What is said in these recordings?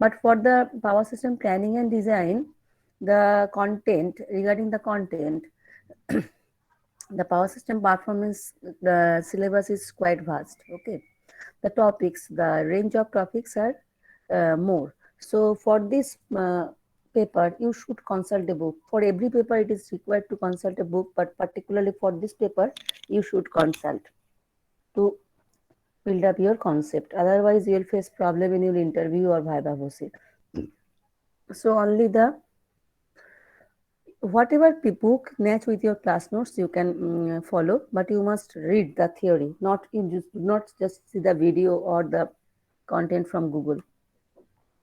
But for the power system planning and design, the content, regarding the content, the power system performance, the syllabus is quite vast. Okay, the topics, the range of topics are more. So for this paper, you should consult a book. For every paper, it is required to consult a book, but particularly for this paper, you should consult to build up your concept. Otherwise, you will face problem in your interview or viva voce. So only the whatever book match with your class notes you can follow, but you must read the theory, not not just see the video or the content from Google.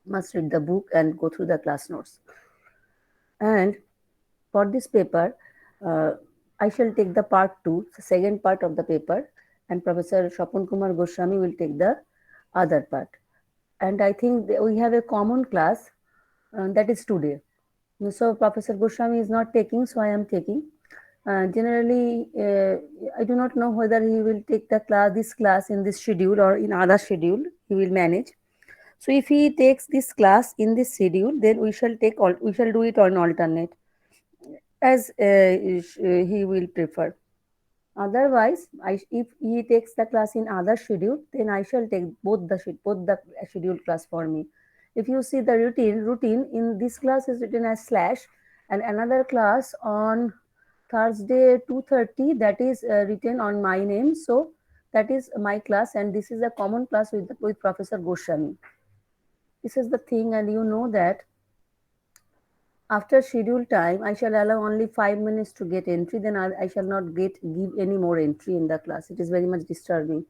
Must read the book and go through the class notes. And for this paper, uh, I shall take the part 2, the second part of the paper, and Professor Shapun Kumar Goswami will take the other part. And I think we have a common class, that is today. So Professor Goswami is not taking, so I am taking. Generally, I do not know whether he will take this class in this schedule or in other schedule. He will manage. So if he takes this class in this schedule, then we shall do it on alternate as he will prefer. Otherwise, if he takes the class in other schedule, then I shall take both the scheduled class for me. If you see the routine in this class is written as slash, and another class on Thursday 2:30 that is written on my name. So that is my class, and this is a common class with Professor Goswami. This is the thing, and you know that after schedule time, I shall allow only 5 minutes to get entry. Then I shall not give any more entry in the class. It is very much disturbing.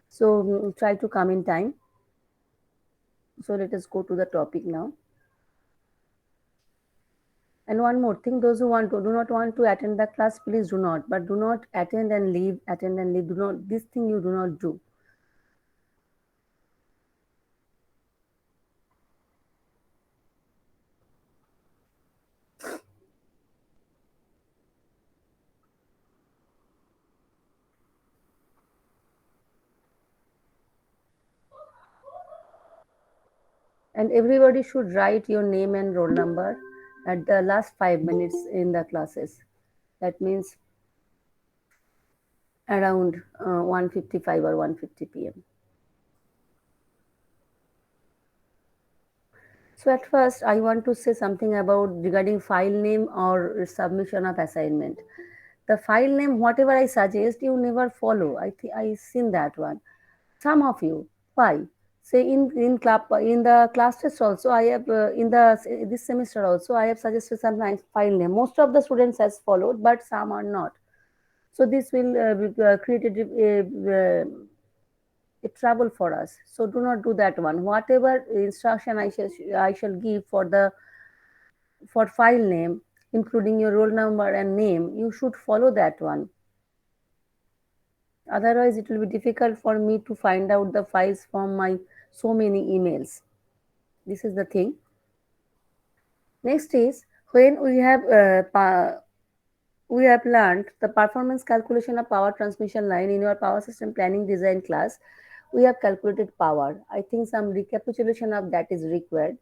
So try to come in time. So let us go to the topic now. And one more thing, those who do not want to attend the class, please do not. But do not attend and leave. Attend and leave. Do not. This thing you do not do. And everybody should write your name and roll number at the last 5 minutes in the classes. That means around 1:55 or 1:50 p.m. So at first, I want to say something about regarding file name or submission of assignment. The file name, whatever I suggest, you never follow. I seen that one. Some of you, why? Say in the class test also, I have in the this semester also, I have suggested some nice file name. Most of the students has followed, but some are not. So this will create a trouble for us. So do not do that one. Whatever instruction I shall give for file name, including your roll number and name, you should follow that one. Otherwise, it will be difficult for me to find out the files from my so many emails. This is the thing. Next is when we have learned the performance calculation of power transmission line in your power system planning design class. We have calculated power. I think some recapitulation of that is required.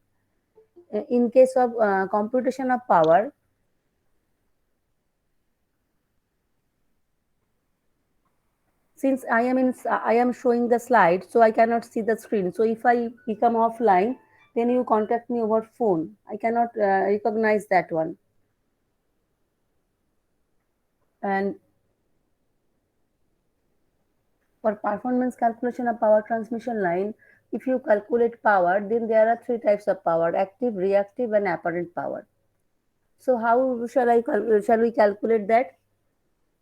In case of computation of power, since I am showing the slide, so I cannot see the screen. So if I become offline, then you contact me over phone. I cannot recognize that one. And for performance calculation of power transmission line, if you calculate power, then there are three types of power: active, reactive, and apparent power. So how shall we calculate that?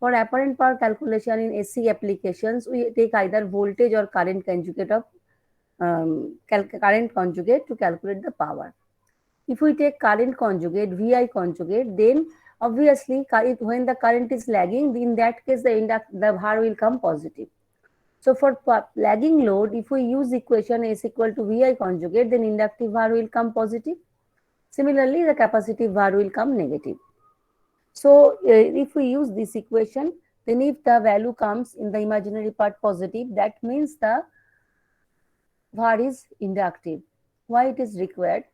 For apparent power calculation in AC applications, we take either voltage or current conjugate of current conjugate to calculate the power. If we take current conjugate, VI conjugate, then obviously when the current is lagging, in that case the VAR will come positive. So for lagging load, if we use equation S equal to VI conjugate, then inductive VAR will come positive. Similarly, the capacitive VAR will come negative. So if we use this equation, then if the value comes in the imaginary part positive, that means the VAR is inductive. Why it is required?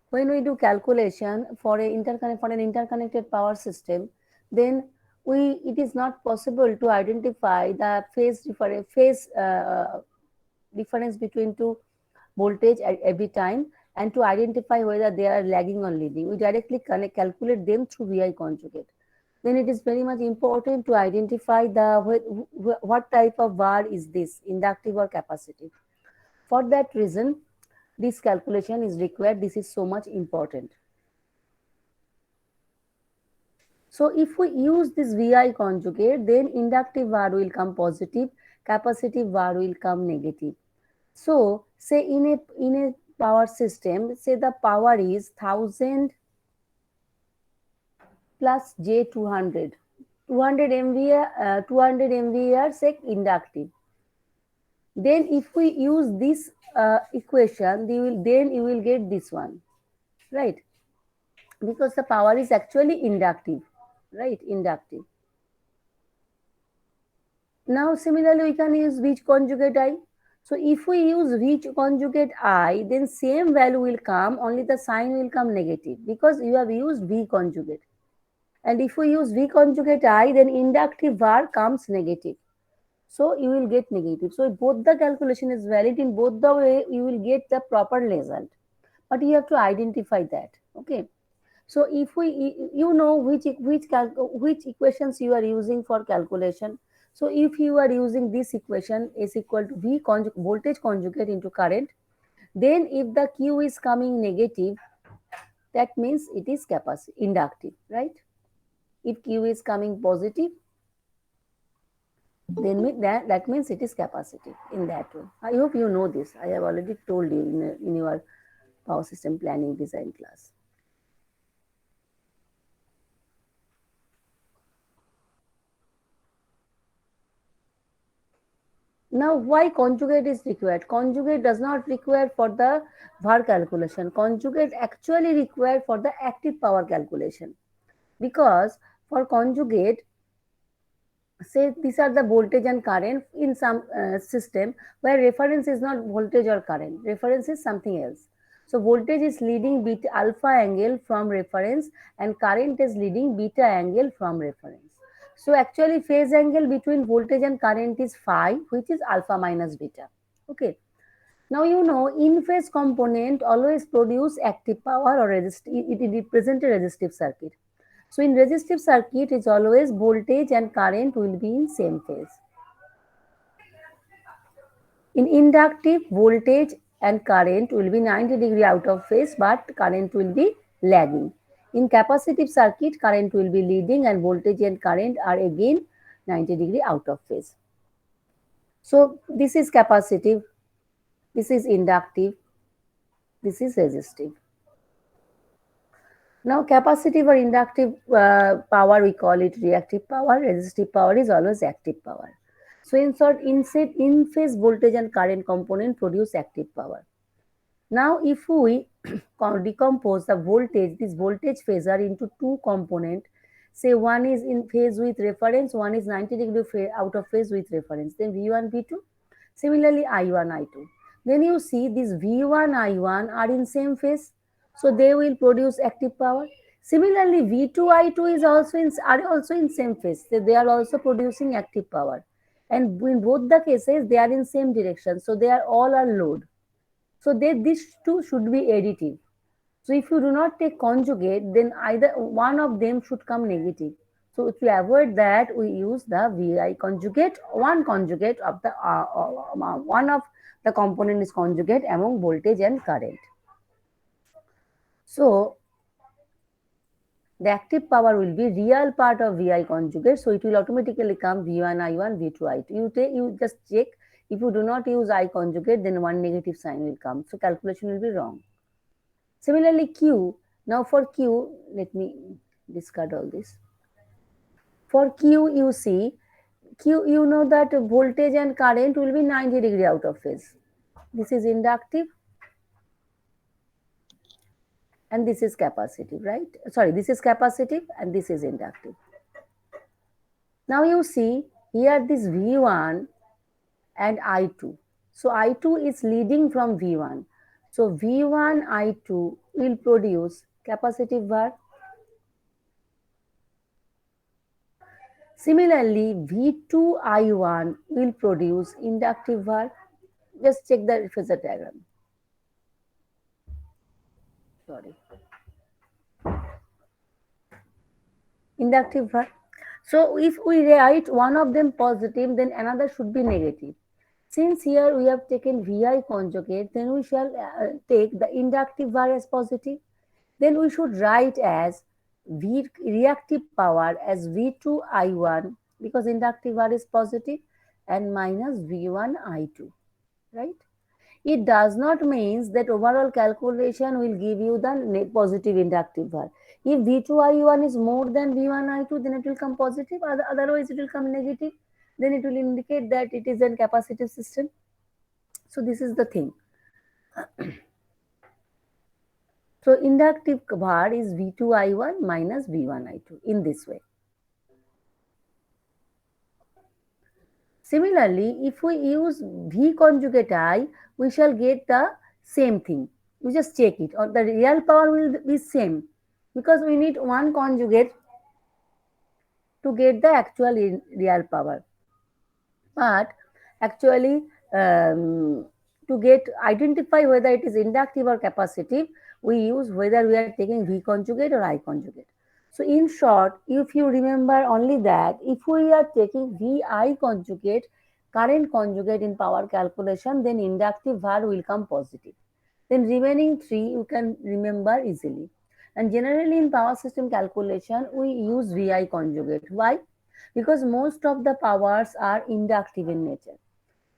When we do calculation for an interconnected power system, then we it is not possible to identify the difference between two voltage at every time, and to identify whether they are lagging or leading. We directly calculate them through VI conjugate. Then it is very much important to identify what type of var is this, inductive or capacitive. For that reason, this calculation is required. This is so much important. So if we use this VI conjugate, then inductive var will come positive, capacitive var will come negative. So say in a power system, say the power is 1000 plus J 200. 200 MVA, 200 MVA are say inductive. Then if we use this equation, then you will get this one, right? Because the power is actually inductive, right? Inductive. Now similarly we can use V conjugate I. So if we use V conjugate I, then same value will come, only the sign will come negative because you have used V conjugate. And if we use V conjugate I, then inductive var comes negative. So you will get negative. So both the calculation is valid, in both the way you will get the proper result. But you have to identify that. Okay. So if you know which equations you are using for calculation. So if you are using this equation is equal to voltage conjugate into current, then if the Q is coming negative, that means it is inductive, right? If Q is coming positive, then that means it is capacitive in that way. I hope you know this. I have already told you in your power system planning design class. Now, why conjugate is required? Conjugate does not require for the var calculation. Conjugate actually required for the active power calculation. Because for conjugate, say these are the voltage and current in some system where reference is not voltage or current, reference is something else. So voltage is leading beta alpha angle from reference and current is leading beta angle from reference. So actually phase angle between voltage and current is phi, which is alpha minus beta. Okay. Now you know in phase component always produce active power or it represent a resistive circuit. So in resistive circuit, it's always voltage and current will be in same phase. In inductive, voltage and current will be 90-degree out of phase, but current will be lagging. In capacitive circuit, current will be leading and voltage and current are again 90-degree out of phase. So this is capacitive, this is inductive, this is resistive. Now, capacitive or inductive power, we call it reactive power. Resistive power is always active power. So, in short, in phase voltage and current component produce active power. Now, if we decompose the voltage, this voltage phasor into two component, say one is in phase with reference, one is 90-degree out of phase with reference, then V1, V2. Similarly, I1, I2. Then you see these V1, I1 are in same phase, so they will produce active power. Similarly, V2, I2 are also in same phase, so they are also producing active power. And in both the cases, they are in same direction, so they are all are load. So these two should be additive. So if you do not take conjugate, then either one of them should come negative. So to avoid that, we use the VI conjugate. One conjugate of the one of the component is conjugate among voltage and current. So the active power will be real part of VI conjugate. So it will automatically come V1 I1 V2 I2. You just check. If you do not use I conjugate, then one negative sign will come. So calculation will be wrong. Similarly, Q. Now for Q, let me discard all this. For Q, you see, you know that voltage and current will be 90-degree out of phase. This is inductive and this is capacitive, right? Sorry, this is capacitive and this is inductive. Now you see here this V1 and I2. So I2 is leading from V1. So V1 I2 will produce capacitive var. Similarly, V2 I1 will produce inductive var. Just check the phasor diagram. Sorry. Inductive var. So if we write one of them positive, then another should be negative. Since here we have taken Vi conjugate, then we shall take the inductive var as positive. Then we should write as V reactive power as V2 I1 because inductive var is positive and minus V1 I2, right? It does not mean that overall calculation will give you the positive inductive var. If V2I1 is more than V1I2, then it will come positive, otherwise it will come negative. Then it will indicate that it is a capacitive system. So this is the thing. So inductive var is V2I1 minus V1I2 in this way. Similarly, if we use V conjugate I, we shall get the same thing. We just check it, or the real power will be same because we need one conjugate to get the actual real power. But actually, to get identify whether it is inductive or capacitive, we use whether we are taking V conjugate or I conjugate. So in short, if you remember only that, if we are taking Vi conjugate, current conjugate in power calculation, then inductive var will come positive. Then remaining three you can remember easily. And generally in power system calculation, we use Vi conjugate. Why? Because most of the powers are inductive in nature.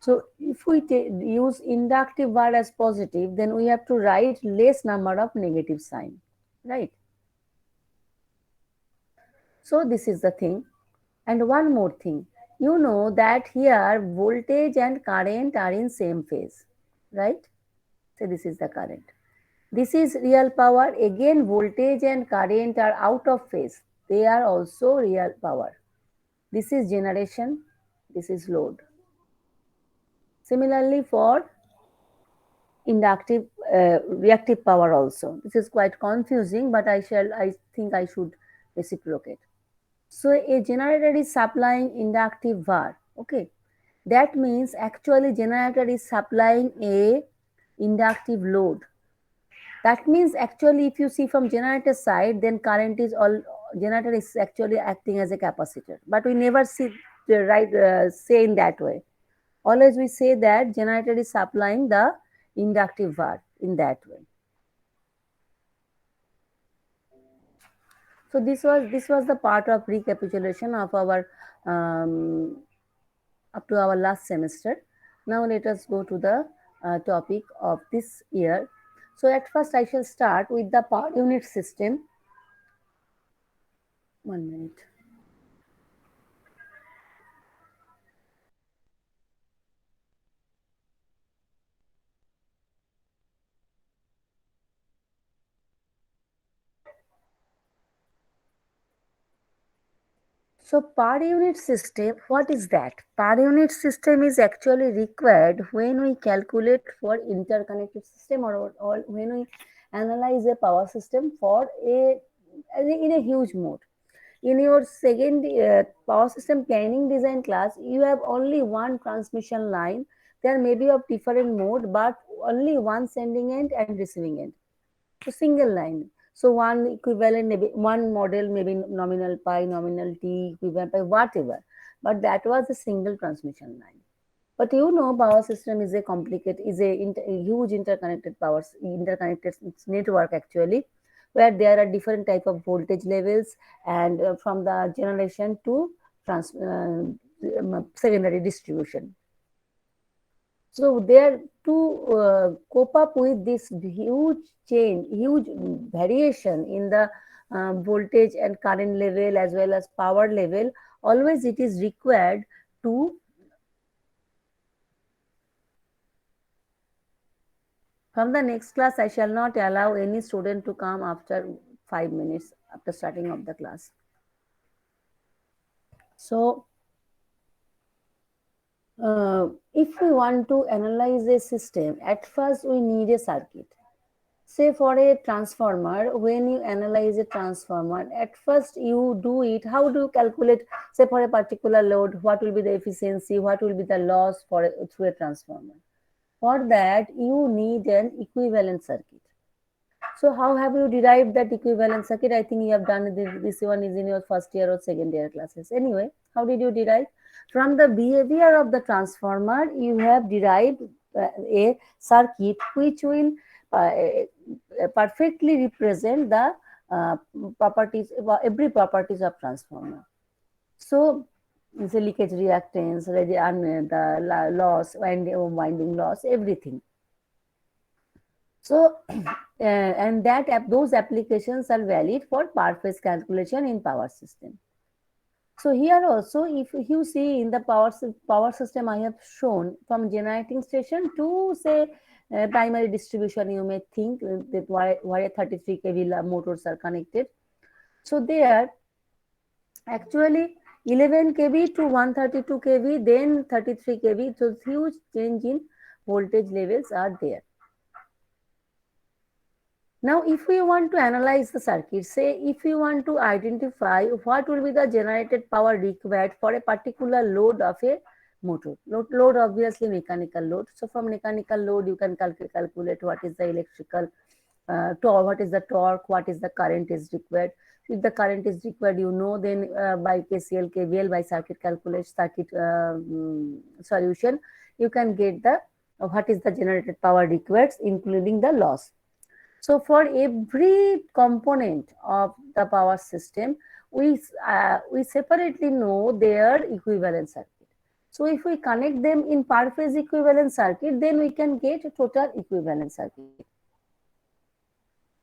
So if we use inductive var as positive, then we have to write less number of negative sign, right? So this is the thing. And one more thing, you know that here voltage and current are in same phase, right? So this is the current. This is real power. Again, voltage and current are out of phase. They are also real power. This is generation. This is load. Similarly, for inductive reactive power also. This is quite confusing, but I think I should reciprocate. So a generator is supplying inductive var. Okay, that means actually generator is supplying a inductive load. That means actually if you see from generator side, then current is all generator is actually acting as a capacitor. But we never see the right say in that way. Always we say that generator is supplying the inductive var in that way. So this was the part of recapitulation of our up to our last semester. Now let us go to the topic of this year. So at first I shall start with the power unit system. 1 minute. So per unit system, what is that? Per unit system is actually required when we calculate for interconnected system or when we analyze a power system for a in a huge mode. In your second power system planning design class, you have only one transmission line. There may be of different mode, but only one sending end and receiving end. So single line. So one equivalent, maybe one model, maybe nominal pi, nominal t, equivalent pi, whatever. But that was a single transmission line. But you know, power system is a complicated, a huge interconnected network actually, where there are different type of voltage levels and from the generation to secondary distribution. So there to cope up with this huge variation in the voltage and current level as well as power level, always it is required to. From the next class, I shall not allow any student to come after 5 minutes after starting of the class. So If we want to analyze a system, at first we need a circuit. Say for a transformer, when you analyze a transformer, at first you do it, how do you calculate, say for a particular load, what will be the efficiency, what will be the loss for through a transformer? For that, you need an equivalent circuit. So how have you derived that equivalent circuit? I think you have done this one is in your first year or second year classes. Anyway, how did you derive? From the behavior of the transformer, you have derived a circuit which will perfectly represent the uh, properties, every properties of transformer. So, the leakage reactance, the loss, winding loss, everything. So, and that those applications are valid for per phase calculation in power system. So here also, if you see in the power system, I have shown from generating station to say primary distribution. You may think that why 33 kV motors are connected. So there, actually 11 kV to 132 kV, then 33 kV. So huge change in voltage levels are there. Now, if we want to analyze the circuit, say if we want to identify what will be the generated power required for a particular load of a motor. Load obviously mechanical load. So from mechanical load, you can calculate what is the electrical torque, what is the torque, what is the current is required. If the current is required, you know, then by KCL, KVL, by circuit calculation, circuit solution, you can get the what is the generated power required, including the loss. So for every component of the power system, we separately know their equivalent circuit. So if we connect them in per phase equivalent circuit, then we can get a total equivalent circuit.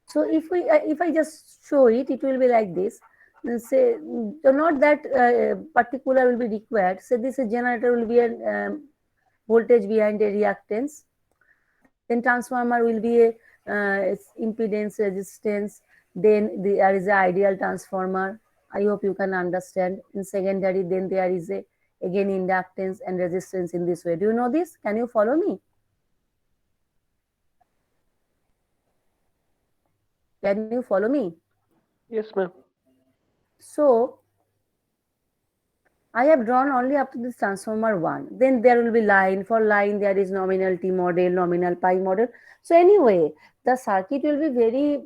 So if I just show it, it will be like this. Say not that particular will be required. Say this generator will be a voltage behind a reactance. Then transformer will be a impedance resistance. Then there is an ideal transformer. I hope you can understand. In secondary, then there is a again inductance and resistance in this way. Do you know this? Can you follow me? Can you follow me? Yes, ma'am. So I have drawn only up to this transformer 1. Then there will be line. For line, there is nominal T model, nominal pi model. So anyway, the circuit will be very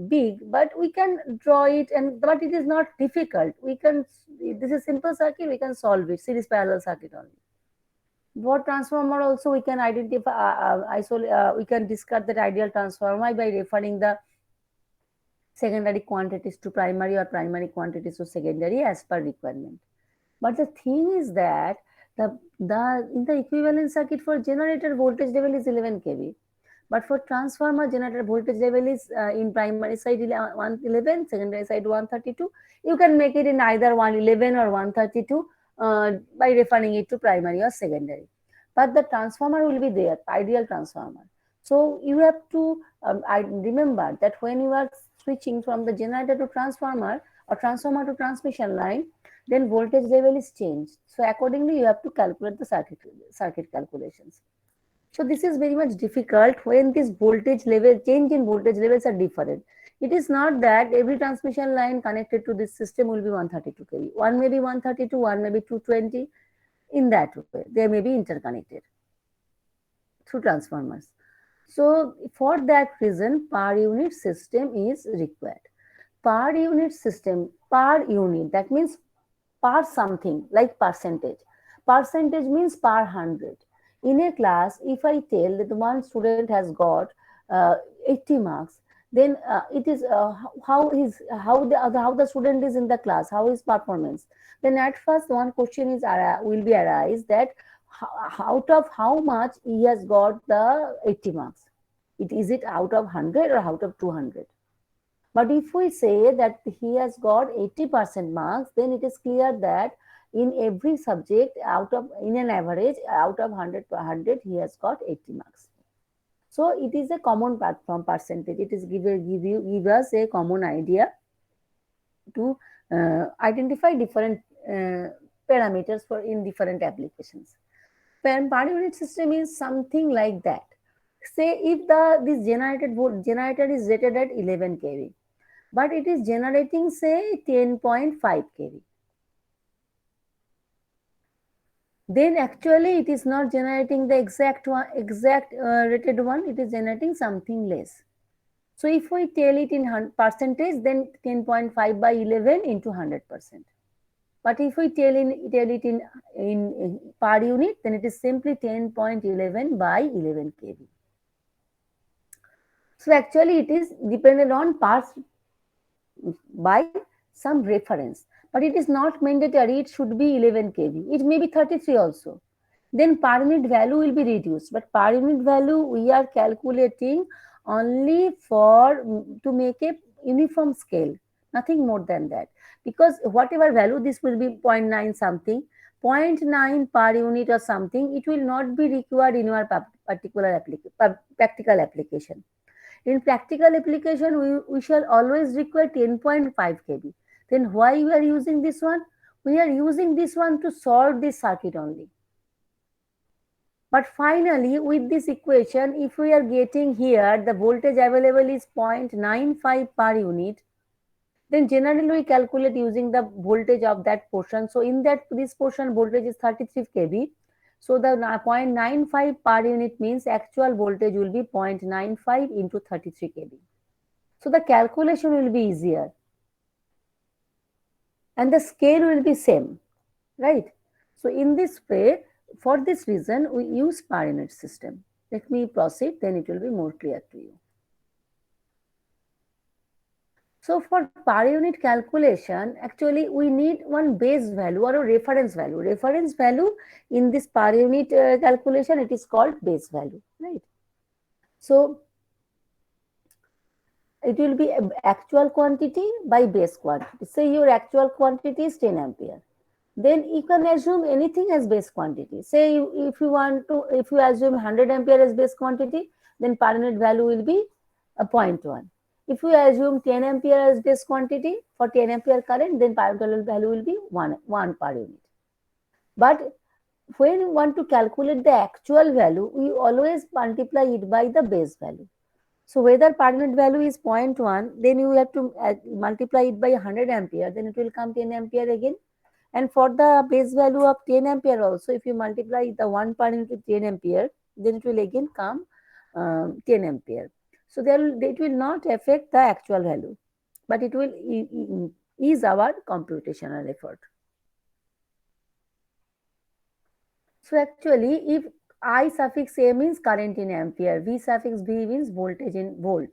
big, but we can draw it, and but it is not difficult. We can, this is simple circuit, we can solve it, series parallel circuit only. For transformer also we can identify, we can discard that ideal transformer by referring the secondary quantities to primary or primary quantities to secondary as per requirement. But the thing is that the in the equivalent circuit for generator voltage level is 11 kV. But for transformer generator voltage level is in primary side 111, secondary side 132. You can make it in either 111 or 132 by referring it to primary or secondary. But the transformer will be there, ideal transformer. So you have to I remember that when you are switching from the generator to transformer or transformer to transmission line, then voltage level is changed. So accordingly, you have to calculate the circuit calculations. So this is very much difficult when this voltage level, change in voltage levels are different. It is not that every transmission line connected to this system will be 132 kV. One may be 132, one may be 220. In that way, they may be interconnected through transformers. So for that reason, per unit system is required. Per unit system, per unit, that means per something like percentage. Percentage means per 100. In a class, if I tell that one student has got 80 marks, then it is how the student is in the class, how his performance. Then at first one question is will be arise that out of how much he has got the 80 marks. Is it out of 100 or out of 200? But if we say that he has got 80% marks, then it is clear that in every subject, in an average, out of 100 per 100, he has got 80 marks. So it is a common platform percentage. It is give us a common idea to identify different parameters for in different applications. Per unit system is something like that. Say if this generator is rated at 11 kV, but it is generating say 10.5 kV, then actually it is not generating the exact rated one. It is generating something less. So if we tell it in percentage, then 10.5 by 11 into 100%. But if we tell it in per unit, then it is simply 10.11 by 11 kV. So actually it is dependent on parts by some reference, but it is not mandatory it should be 11 kV. It may be 33 also. Then per unit value will be reduced, but per unit value we are calculating only for to make a uniform scale, nothing more than that. Because whatever value, this will be zero point 0.9 something, zero point 0.9 per unit or something, it will not be required in your particular practical application. In practical application, we shall always require 10.5 kV. Then why we are using this one? We are using this one to solve this circuit only. But finally, with this equation, if we are getting here, the voltage available is 0.95 per unit, then generally we calculate using the voltage of that portion. So in this portion voltage is 33 kV. So the 0.95 per unit means actual voltage will be 0.95 into 33 kV. So the calculation will be easier and the scale will be same, right? So in this way, for this reason, we use per unit system. Let me proceed, then it will be more clear to you. So for per unit calculation, actually we need one base value or a reference value. Reference value in this per unit calculation, it is called base value, right? So it will be actual quantity by base quantity. Say your actual quantity is 10 ampere. Then you can assume anything as base quantity. Say if you assume 100 ampere as base quantity, then per unit value will be a 0.1. If you assume 10 ampere as base quantity for 10 ampere current, then per unit value will be 1 per unit. But when you want to calculate the actual value, we always multiply it by the base value. So whether per unit value is 0.1, then you have to multiply it by 100 ampere, then it will come 10 ampere again. And for the base value of 10 ampere also, if you multiply the 1 per unit with 10 ampere, then it will again come 10 ampere. So it will not affect the actual value, but it will ease our computational effort. So actually, if I suffix A means current in ampere, V suffix B means voltage in volt.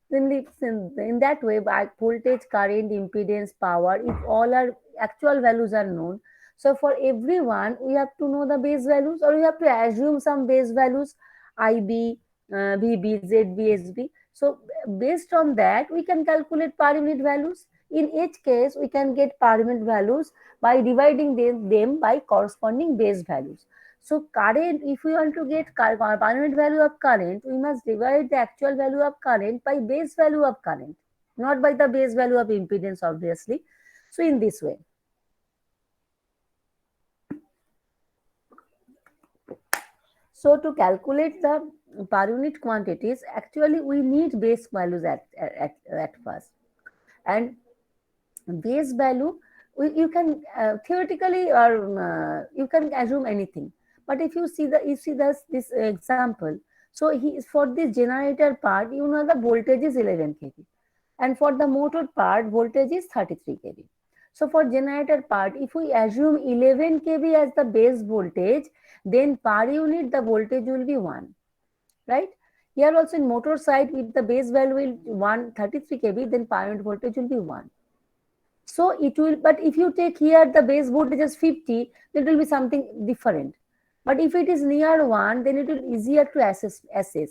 Then in that way, by voltage, current, impedance, power, if all our actual values are known, so for everyone, we have to know the base values or we have to assume some base values, IB, VB, ZB, SB. So based on that, we can calculate per unit values. In each case, we can get per unit values by dividing them by corresponding base values. So current, if we want to get per unit value of current, we must divide the actual value of current by base value of current, not by the base value of impedance, obviously. So in this way. So to calculate the per unit quantities, actually we need base values at first. And base value, you can theoretically or you can assume anything. But if you see this example, so for this generator part, you know the voltage is 11 kV, and for the motor part, voltage is 33 kV. So for generator part, if we assume 11 kV as the base voltage, then per unit the voltage will be 1, right? Here also in motor side, if the base value will 133 kV, then per unit voltage will be 1. So it will, but if you take here the base voltage is 50, then it will be something different. But if it is near 1, then it will easier to assess.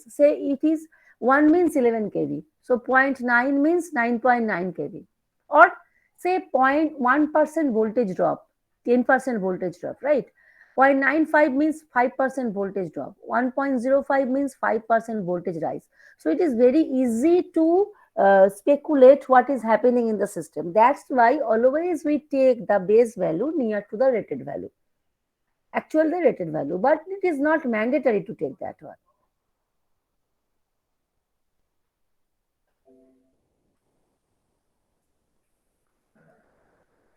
Say it is 1 means 11 kV. So 0.9 means 9.9 kV. Or say 0.1% voltage drop, 10% voltage drop, right? 0.95 means 5% voltage drop. 1.05 means 5% voltage rise. So it is very easy to speculate what is happening in the system. That's why always we take the base value near to the rated value. actual the rated value, but it is not mandatory to take that one.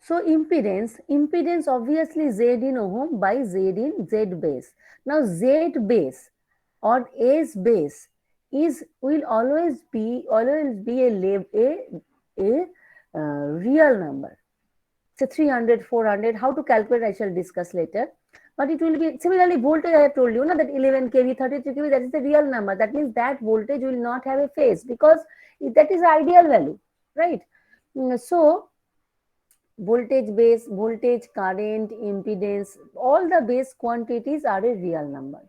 So impedance obviously Z in ohm by Z in Z base. Now Z base or A's base is will always be a real number. So 300, 400, how to calculate I shall discuss later. But it will be similarly voltage I have told you, that 11 kV, 33 kV, that is the real number. That means that voltage will not have a phase because that is ideal value, right? So voltage base, voltage, current, impedance, all the base quantities are a real number.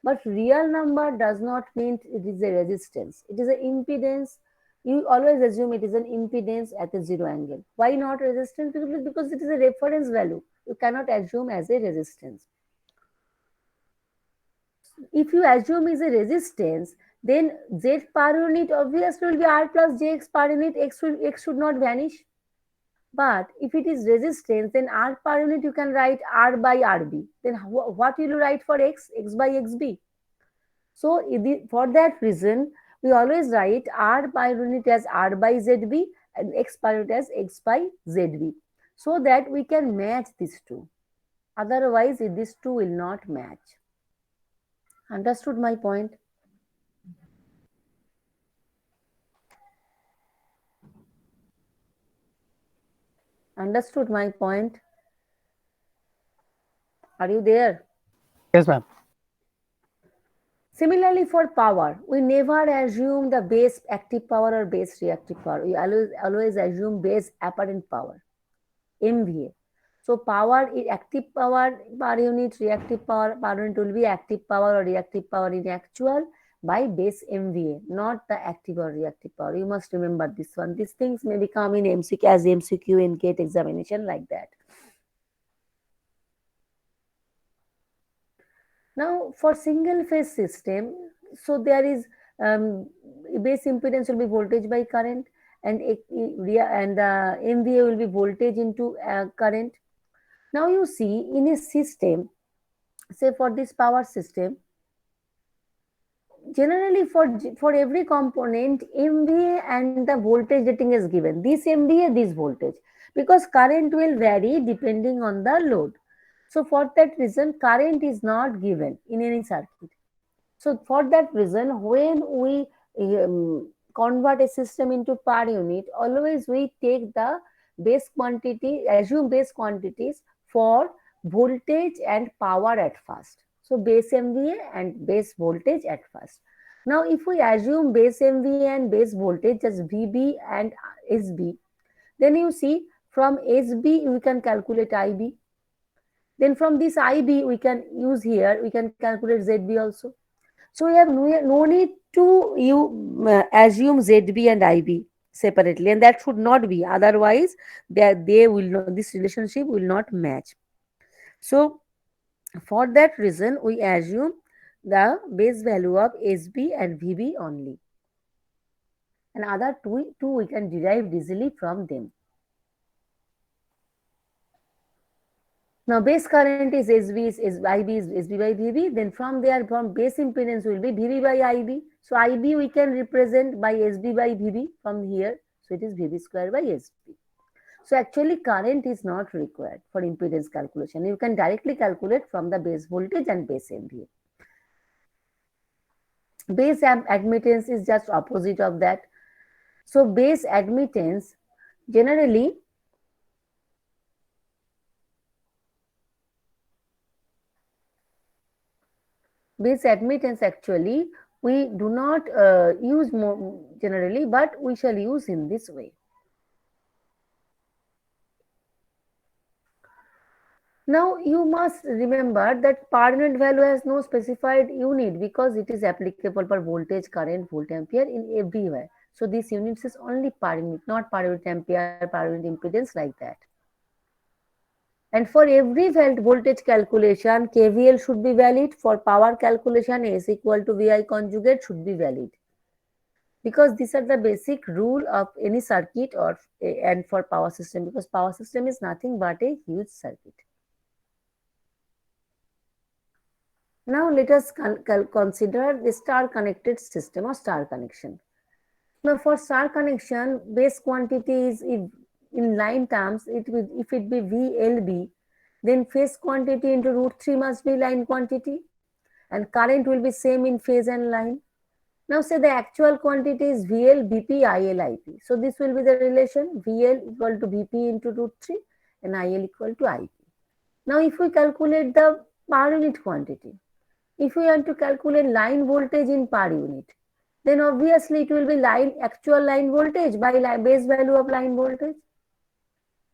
But real number does not mean it is a resistance. It is an impedance. You always assume it is an impedance at a zero angle. Why not resistance? Because it is a reference value. You cannot assume as a resistance. If you assume is a resistance, then Z per unit obviously will be R plus Jx per unit. X should not vanish. But if it is resistance, then R per unit you can write R by RB. Then what will you write for X? X by XB. So for that reason, we always write R per unit as R by ZB and X per unit as X by ZB, so that we can match these two. Otherwise, these two will not match. Understood my point? Understood my point? Are you there? Yes, ma'am. Similarly, for power, we never assume the base active power or base reactive power. We always assume base apparent power, MVA. So power is active power per unit, reactive power per unit will be active power or reactive power in actual by base MVA, not the active or reactive power. You must remember this one. These things may become in MCQ as MCQ in GATE examination like that. Now, for single phase system, so there is base impedance will be voltage by current, and MVA will be voltage into current. Now you see in a system, say for this power system, generally for every component, MVA and the voltage rating is given. This MVA, this voltage, because current will vary depending on the load. So for that reason, current is not given in any circuit. So for that reason, when we convert a system into per unit, always we take the base quantity, assume base quantities for voltage and power at first. So base MVA and base voltage at first. Now if we assume base MVA and base voltage as VB and SB, then you see from SB we can calculate IB. Then from this IB we can use here, we can calculate ZB also. So we have no need to you assume ZB and IB separately, and that should not be. Otherwise, they will not. This relationship will not match. So for that reason, we assume the base value of SB and VB only, and other two we can derive easily from them. Now base current is is IB is SB by VB. Then from there, from base impedance will be VB by IB. So IB we can represent by SB by VB from here. So it is VB square by SB. So actually current is not required for impedance calculation. You can directly calculate from the base voltage and base MVA. Base admittance is just opposite of that. So base admittance generally base admittance actually we do not use more generally, but we shall use in this way. Now you must remember that per unit value has no specified unit because it is applicable for voltage, current, volt ampere in everywhere. So this units is only per unit, not per unit ampere, per unit impedance like that. And for every voltage calculation, KVL should be valid. For power calculation, S equal to VI conjugate should be valid. Because these are the basic rule of any circuit or and for power system, because power system is nothing but a huge circuit. Now let us consider the star connected system or star connection. Now for star connection, base quantity is, if in line terms, it will, if it be VLB, then phase quantity into root 3 must be line quantity, and current will be same in phase and line. Now say the actual quantity is VL, BP, IL, IP. So this will be the relation VL equal to BP into root 3 and IL equal to IP. Now if we calculate the per unit quantity, if we want to calculate line voltage in per unit, then obviously it will be line actual line voltage by base value of line voltage.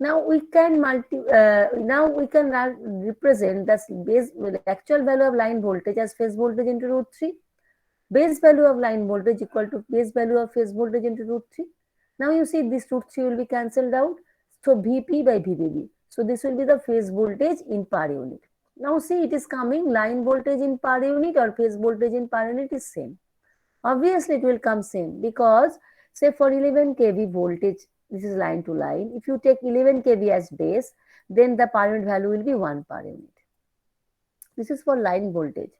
Now we can represent the base actual value of line voltage as phase voltage into root 3. Base value of line voltage equal to base value of phase voltage into root 3. Now you see this root 3 will be cancelled out. So Vp by Vbb. So this will be the phase voltage in per unit. Now see, it is coming line voltage in per unit or phase voltage in per unit is same. Obviously it will come same, because say for 11 kV voltage, this is line to line. If you take 11 kV as base, then the per unit value will be 1 per unit. This is for line voltage.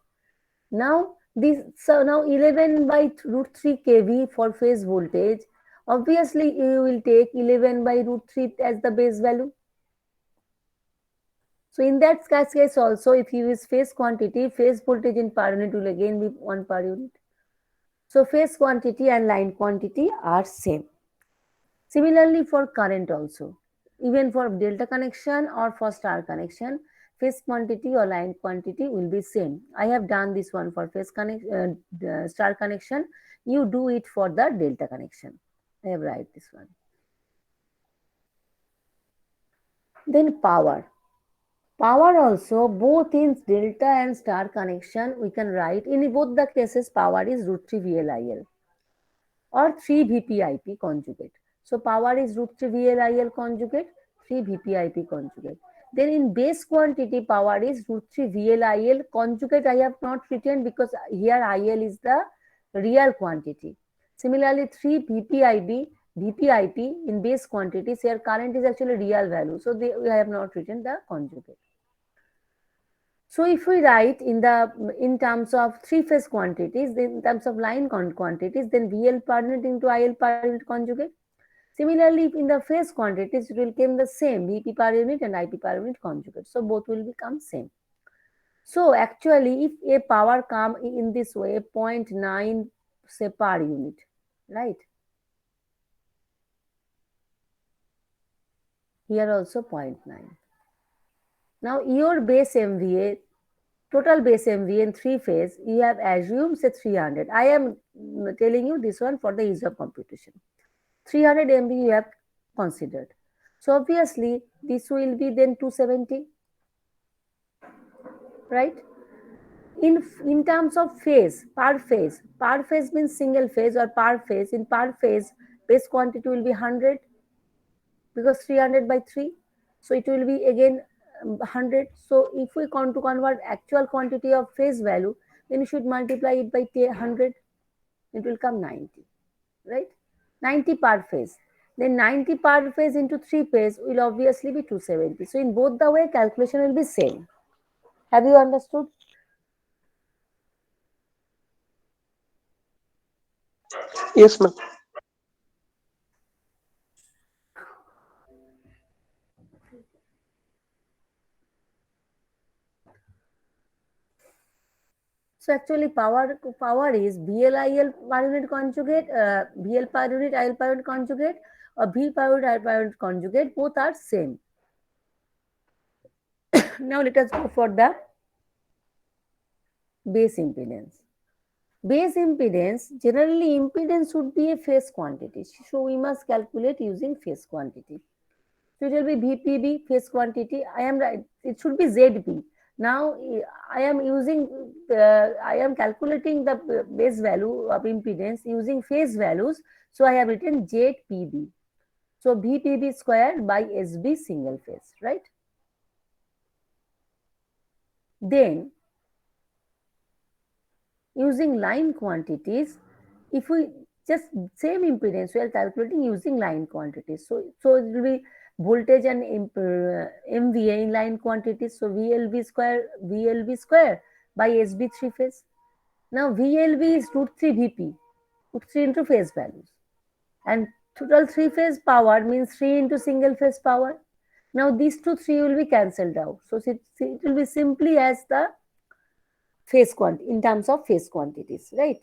Now this, so now 11 by root 3 kV for phase voltage. Obviously you will take 11 by root 3 as the base value. So in that case also, if you use phase quantity, phase voltage in per unit will again be 1 per unit. So phase quantity and line quantity are same. Similarly for current also, even for delta connection or for star connection, phase quantity or line quantity will be same. I have done this one for star connection. You do it for the delta connection. I have write this one. Then power. Power also, both in delta and star connection, we can write in both the cases power is root 3 VLIL or 3 VPIP conjugate. So power is root 3 VLIL conjugate, 3 VPIP conjugate. Then in base quantity, power is root 3 VLIL conjugate. I have not written because here IL is the real quantity. Similarly, 3 VPIP in base quantities, here current is actually real value. So I have not written the conjugate. So if we write in terms of three phase quantities, in terms of line quantities, then VL per unit into IL per unit conjugate. Similarly, in the phase quantities, it will become the same VP per unit and IP per unit conjugate. So both will become same. So actually, if a power come in this way, 0.9 say per unit, right? Here also 0.9. Now your base MVA, total base MVA in three phase, you have assumed say 300. I am telling you this one for the ease of computation. 300 MV you have considered. So obviously this will be then 270, right? In terms of per phase means single phase or per phase. In per phase, base quantity will be 100 because 300 by 3. So it will be again 100. So if we want to convert actual quantity of phase value, then you should multiply it by 100. It will come 90, right? 90 per phase. Then 90 per phase into 3 phase will obviously be 270. So in both the way, calculation will be same. Have you understood? Yes, ma'am. So actually power is VLIL per unit conjugate, VL per unit, IL per unit conjugate, or V per unit, I per unit conjugate. Both are same. Now let us go for the base impedance. Base impedance, generally impedance should be a phase quantity. So we must calculate using phase quantity. So it will be VPB phase quantity. I am right. It should be ZP. Now I am calculating the base value of impedance using phase values. So I have written ZPB. So VPB square by SB single phase, right? Then using line quantities, if we just same impedance, we are calculating using line quantities. So it will be voltage and MVA in line quantities. So VLV square by SB 3 phase. Now VLB is root 3 VP, root 3 into phase values. And total 3 phase power means 3 into single phase power. Now these two 3 will be cancelled out. So it will be simply as the phase quantity in terms of phase quantities, right?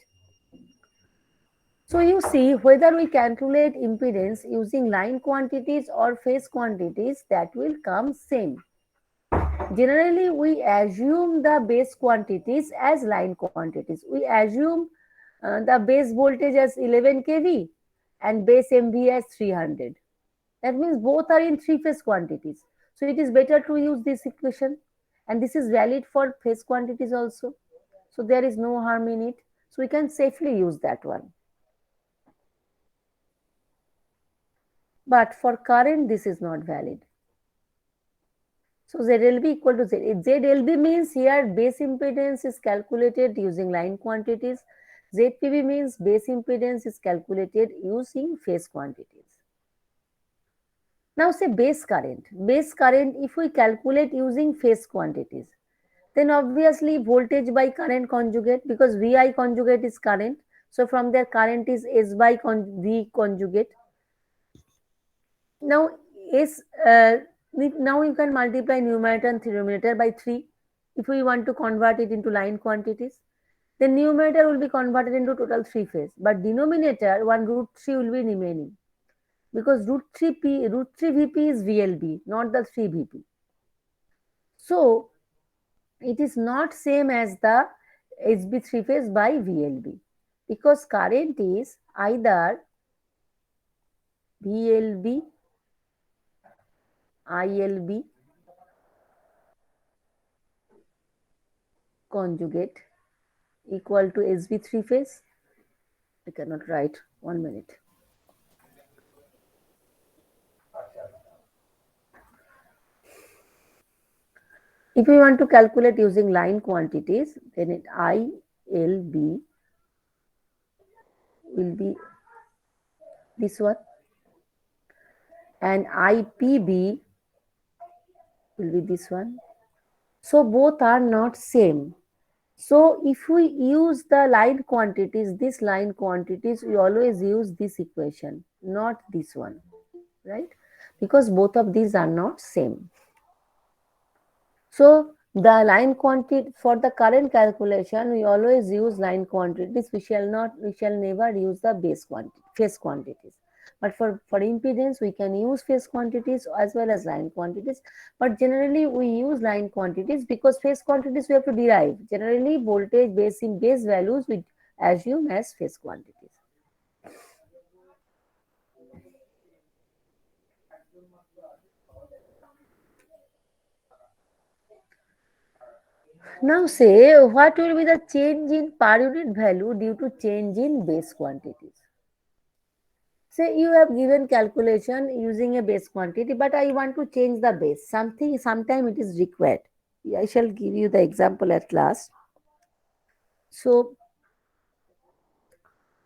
So you see whether we calculate impedance using line quantities or phase quantities, that will come same. Generally, we assume the base quantities as line quantities. We assume the base voltage as 11 kV and base MV as 300. That means both are in three phase quantities. So it is better to use this equation. And this is valid for phase quantities also. So there is no harm in it. So we can safely use that one. But for current, this is not valid. So ZLB equal to Z. ZLB means here base impedance is calculated using line quantities. ZPB means base impedance is calculated using phase quantities. Now say base current. Base current, if we calculate using phase quantities, then obviously voltage by current conjugate, because VI conjugate is current. So from there current is S by V conjugate. Now S now you can multiply numerator and denominator by 3 if we want to convert it into line quantities. Then numerator will be converted into total 3 phase, but denominator 1 root 3 will be remaining, because root 3 VP is VLB, not the 3 VP. So it is not same as the SB 3 phase by VLB, because current is either VLB, ILB conjugate equal to SB 3 phase. I cannot write, 1 minute. If we want to calculate using line quantities, then it ILB will be this one and IPB will be this one. So both are not same. So if we use the line quantities, this line quantities, we always use this equation, not this one, right? Because both of these are not same. So the line quantity for the current calculation, we always use line quantities. We shall never use the base quantity, phase quantities. But for impedance, we can use phase quantities as well as line quantities. But generally, we use line quantities because phase quantities we have to derive. Generally, voltage base values we assume as phase quantities. Now say what will be the change in per unit value due to change in base quantities. Say you have given calculation using a base quantity, but I want to change the base. Sometime it is required. I shall give you the example at last. So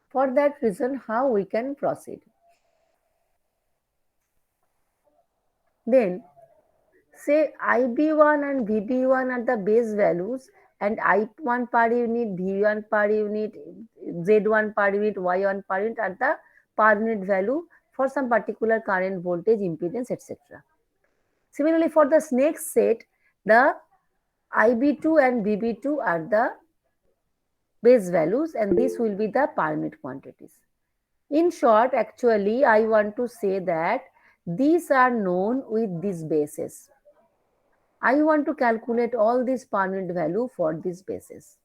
for that reason, how we can proceed? Then say IB1 and VB1 are the base values, and I1 per unit, V1 per unit, Z1 per unit, Y1 per unit are the per unit value for some particular current, voltage, impedance, etc. Similarly, for the next set, the IB2 and VB2 are the base values, and this will be the per unit quantities. In short, actually, I want to say that these are known with these bases. I want to calculate all these per unit value for these bases.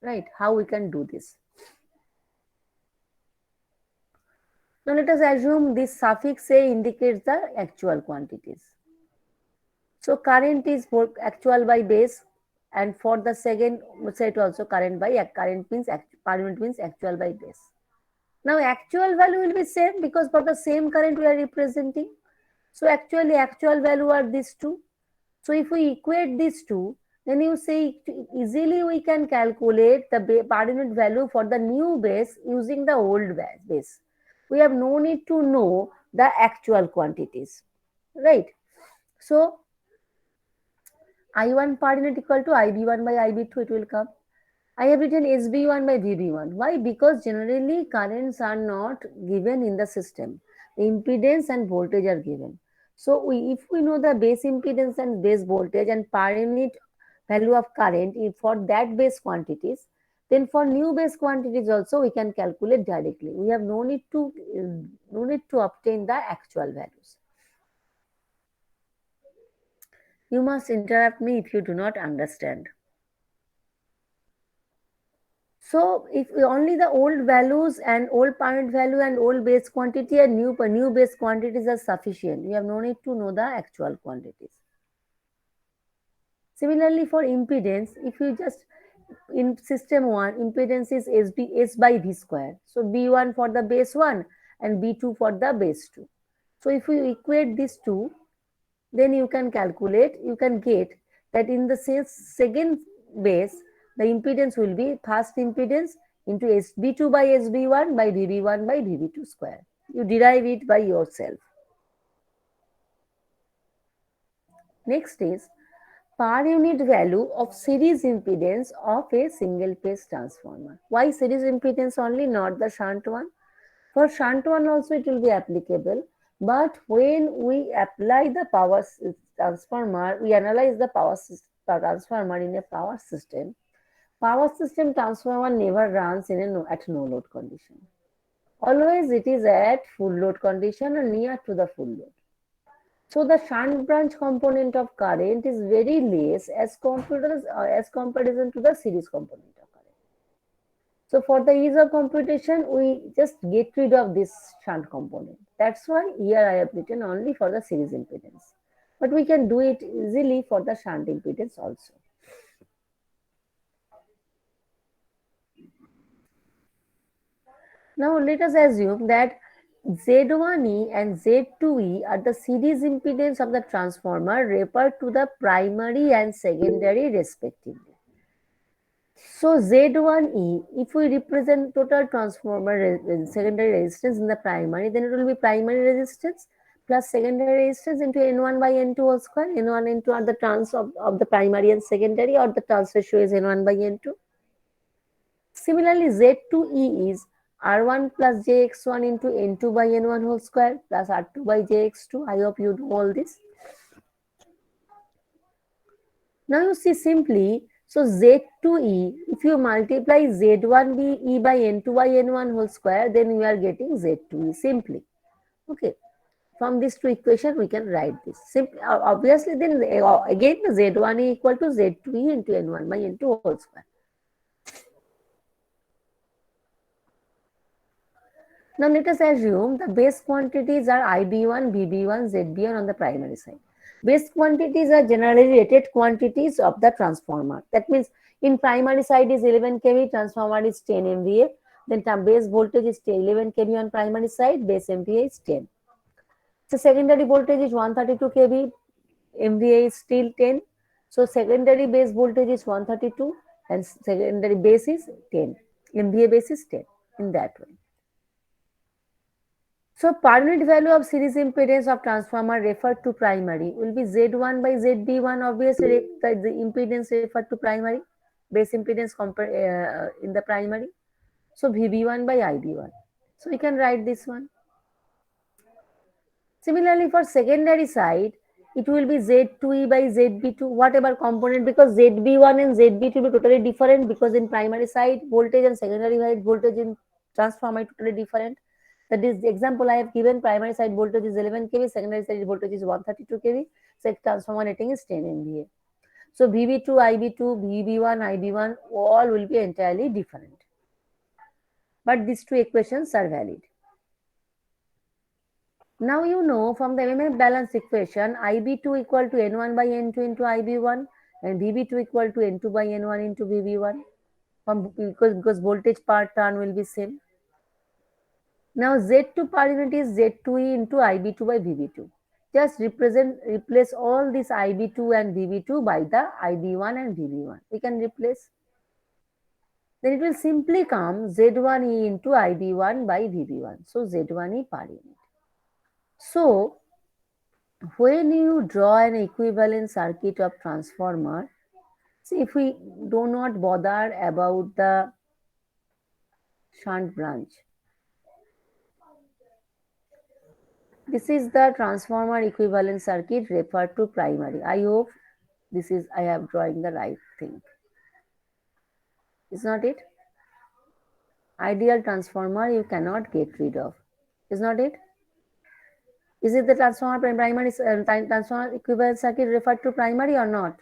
Right? How we can do this? Now let us assume this suffix A indicates the actual quantities. So current is actual by base, and for the second set also current means per unit means actual by base. Now actual value will be same because for the same current we are representing. So actually actual value are these two. So if we equate these two, then you say easily we can calculate the per unit value for the new base using the old base. We have no need to know the actual quantities, right? So I1 per unit equal to IB1 by IB2, it will come. I have written SB1 by VB1. Why? Because generally currents are not given in the system. The impedance and voltage are given. So if we know the base impedance and base voltage and per unit value of current for that base quantities, then for new base quantities also we can calculate directly. We have no need to obtain the actual values. You must interrupt me if you do not understand. So if only the old values and old parent value and old base quantity and new base quantities are sufficient, you have no need to know the actual quantities. Similarly for impedance, if you just in system 1 impedance is S by V square. So B1 for the base 1 and B2 for the base 2. So if you equate these two, then you can calculate, you can get that in the second base, the impedance will be first impedance into SB2 by SB1 by VB1 by VB2 square. You derive it by yourself. Next is per unit value of series impedance of a single phase transformer. Why series impedance only, not the shunt one? For shunt one also it will be applicable, but when we apply the power transformer, we analyze the power transformer in a power system. Power system transformer never runs in at no load condition. Always it is at full load condition or near to the full load. So the shunt branch component of current is very less as comparison to the series component of current. So for the ease of computation, we just get rid of this shunt component. That's why here I have written only for the series impedance. But we can do it easily for the shunt impedance also. Now let us assume that Z1E and Z2E are the series impedance of the transformer referred to the primary and secondary respectively. So Z1E, if we represent total transformer secondary resistance in the primary, then it will be primary resistance plus secondary resistance into N1 by N2 whole square. N1, N2 are the turns of the primary and secondary, or the turns ratio is N1 by N2. Similarly, Z2E is R1 plus JX1 into N2 by N1 whole square plus R2 by JX2. I hope you know all this. Now you see simply, so Z2E, if you multiply Z1B E by N2 by N1 whole square, then you are getting Z2E simply. Okay. From these two equations, we can write this. Simply, obviously, then again Z1E equal to Z2E into N1 by N2 whole square. Now let us assume the base quantities are IB1, BB1, ZB1 on the primary side. Base quantities are generally rated quantities of the transformer. That means in primary side is 11 kV, transformer is 10 MVA. Then base voltage is 11 kV on primary side, base MVA is 10. So secondary voltage is 132 kV, MVA is still 10. So secondary base voltage is 132 and secondary base is 10. MVA base is 10 in that way. So per unit value of series impedance of transformer referred to primary will be Z1 by ZB1. Obviously, the impedance referred to primary, base impedance in the primary. So VB1 by IB1. So we can write this one. Similarly, for secondary side, it will be Z2E by ZB2, whatever component, because ZB1 and ZB2 will be totally different, because in primary side voltage and secondary side voltage in transformer is totally different. That is the example I have given. Primary side voltage is 11 kV, secondary side voltage is 132 kV. So transformer rating is 10 MVA. So VB2, IB2, VB1, IB1 all will be entirely different. But these two equations are valid. Now you know from the MMF balance equation, IB2 equal to N1 by N2 into IB1 and VB2 equal to N2 by N1 into VB1, because voltage per turn will be same. Now Z2 per unit is Z2E into IB2 by VB2. Just replace all this IB2 and VB2 by the IB1 and VB1. We can replace. Then it will simply come Z1E into IB1 by VB1. So Z1E per unit. So When you draw an equivalent circuit of transformer, see if we do not bother about the shunt branch. This is the transformer equivalent circuit referred to primary. I hope this is I have drawing the right thing. Is not it? Ideal transformer you cannot get rid of. Is not it? Is it the transformer primary transformer equivalent circuit referred to primary or not?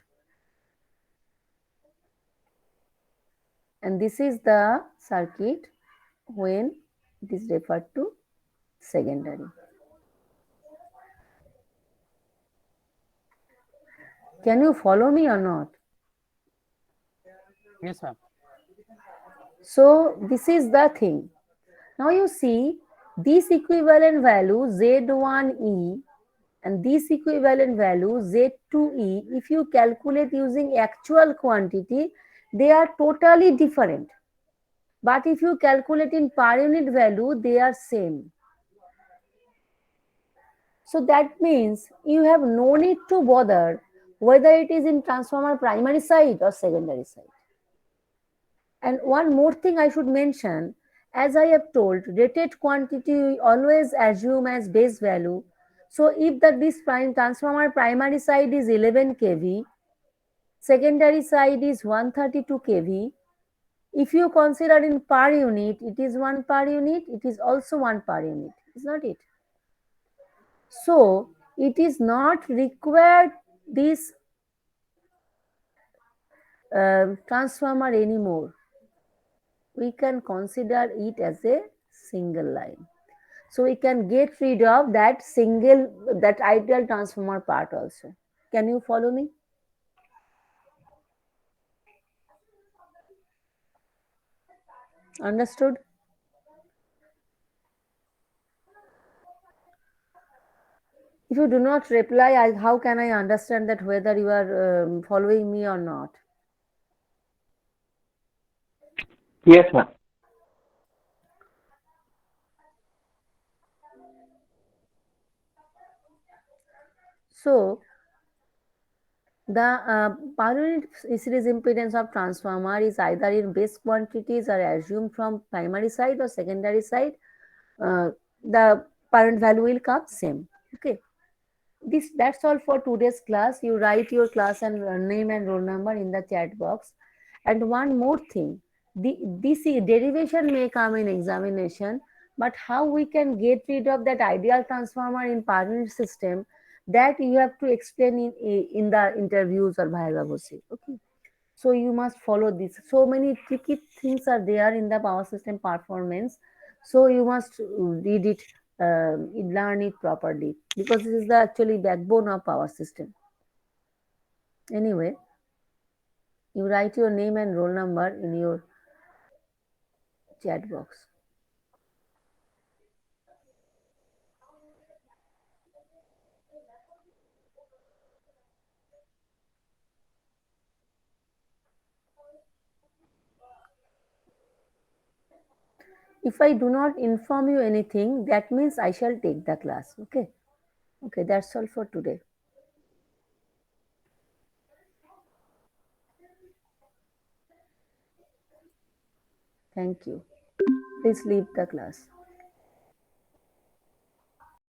And this is the circuit when it is referred to secondary. Can you follow me or not? Yes, ma'am. So this is the thing. Now you see this equivalent value Z1E and this equivalent value Z2E, if you calculate using actual quantity, they are totally different. But if you calculate in per unit value, they are same. So that means you have no need to bother whether it is in transformer primary side or secondary side. And one more thing I should mention, as I have told, rated quantity we always assume as base value. So if this prime transformer primary side is 11 kV, secondary side is 132 kV. If you consider in per unit, it is 1 per unit, it is also 1 per unit, is not it? So it is not required this transformer anymore. We can consider it as a single line. So we can get rid of that ideal transformer part also. Can you follow me? Understood? If you do not reply, how can I understand that whether you are following me or not? Yes, ma'am. So the per unit series impedance of transformer is either in base quantities or assumed from primary side or secondary side. The current value will come same. Okay. That's all for today's class. You write your class and name and roll number in the chat box. And one more thing, this derivation may come in examination, but how we can get rid of that ideal transformer in parallel system, that you have to explain in the interviews or viva voce. Okay. So you must follow this. So many tricky things are there in the power system performance. So you must read it, learn it properly, because this is the actually backbone of power system. Anyway, you write your name and roll number in your chat box. If I do not inform you anything, that means I shall take the class. Okay. Okay, that's all for today. Thank you. Please leave the class.